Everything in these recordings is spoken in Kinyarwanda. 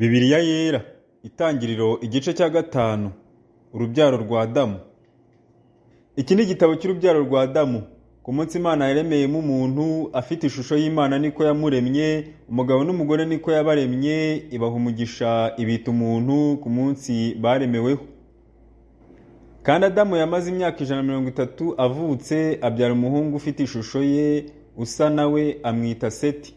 Bibiliya yera, Itangiriro igice cya 5, urubyaro rwa Adamu. Iki ni igitabo cy'urubyaro rwa Adamu. Ku munsi Imana yaremeyemo umuntu afite ishusho y'Imana niko yamuremye, umugabo n'umugore niko yabaremye, ibaha umugisha ibita umuntu ku munsi baremeweho. Kandi Adamu yamaze imyaka 130 avutse, abyara umuhungu ufite ishusho ye usa nawe, amwita Seti.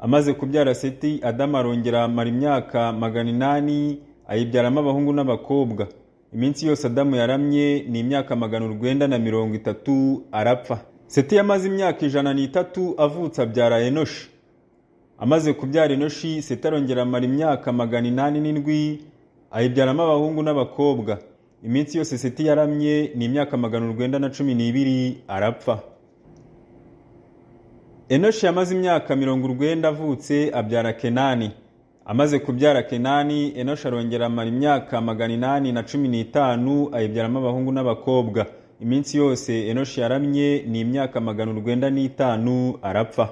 Amaze kubyara Seti, Adamu arongera amara imyaka 800, ayibyaramo abahungu n'abakobwa. Iminsi yose Adamu yaramye ni imyaka 930, arapfa. Seti yamaze imyaka 103 avutse, abyara Enoshi. Amaze kubyara Enoshi, Seti arongera amara imyaka 807, ayibyaramo abahungu n'abakobwa. Iminsi yose Seti yaramye ni imyaka 912, arapfa. Enoshi yamaze imyaka 90 avutse, abyara Kenani. Amaze kubyara Kenani, Enoshi arongera amara imyaka 815, ayibyaramo abahungu n'abakobwa. Iminsi yose Enoshi yaramye ni imyaka 905, arapfa.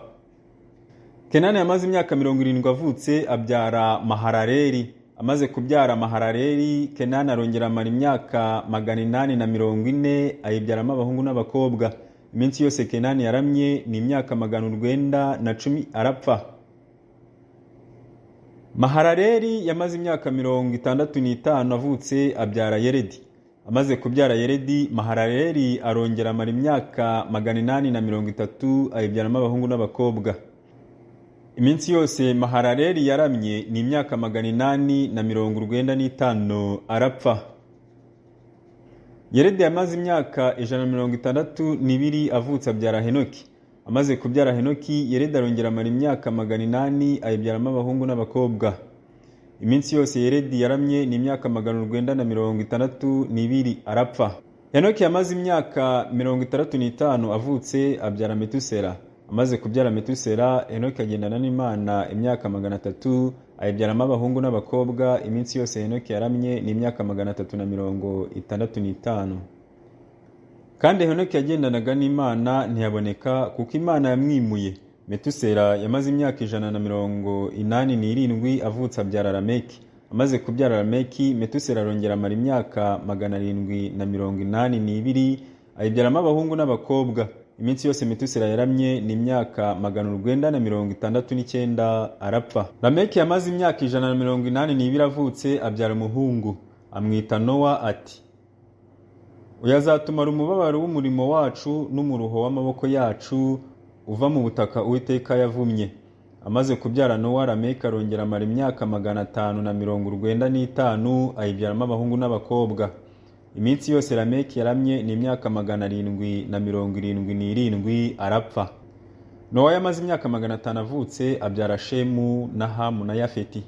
Kenani yamaze imyaka 70 avutse, abyara Mahalaleli. Amaze kubyara Mahalaleli, Kenani arongera amara imyaka 840, ayibyaramo abahungu n'abakobwa. Iminsi yose Kenani yaramye ni imyaka 910, arapfa. Mahalaleli yamaze imyaka 65 avutse, abyara Yeredi. Amaze kubyara Yeredi, Mahalaleli arongera amara imyaka 830, ayibyaramo abahungu n'abakobwa. Iminsi yose Mahalaleli yaramye ni imyaka 895, arapfa. Yeredi yamaze imyaka 162 avutse, abyara Henoki. Amaze kubyara Henoki, Yeredi arongera amara imyaka 800, ayibyaramo abahungu n'abakobwa. Iminsi yose Yeredi yaramye ni imyaka 962, arapfa. Henoki yamaze imyaka 65 avutse, abyara Metusela. Amaze kubyara Metusela, Henoki agendana n'Imana imyaka 300, ayibyaramo abahungu n'abakobwa. Iminsi yose Henoki yaramye ni imyaka 365. Kandi Henoki yagendanaga n'Imana ntiyaboneka kuko Imana yamwimuye. Metusela yamaze imyaka 187 avutse, abyara Lameki. Amaze kubyara Lameki, Metusela arongera amara imyaka 782, ayibyaramo abahungu n'abakobwa. Iminsi yose Metusela yaramye ni imyaka 969, arapfa. Lameki yamaze imyaka 182 avutse, abyara umuhungu, amwita Nowa, ati: "Uyu azatumara umubabaro w'umurimo wacu n'umuruho w'amaboko yacu uva mu butaka Uwiteka yavumye." Amaze kubyara Nowa, Lameki arongera amara imyaka 595, ayibyaramo abahungu n'abakobwa. Iminsi yose Lameki yaramye ni imyaka 777, arapfa. Nowa yamaze imyaka 500 avutse, abyara Shemu na Hamu na Yafeti.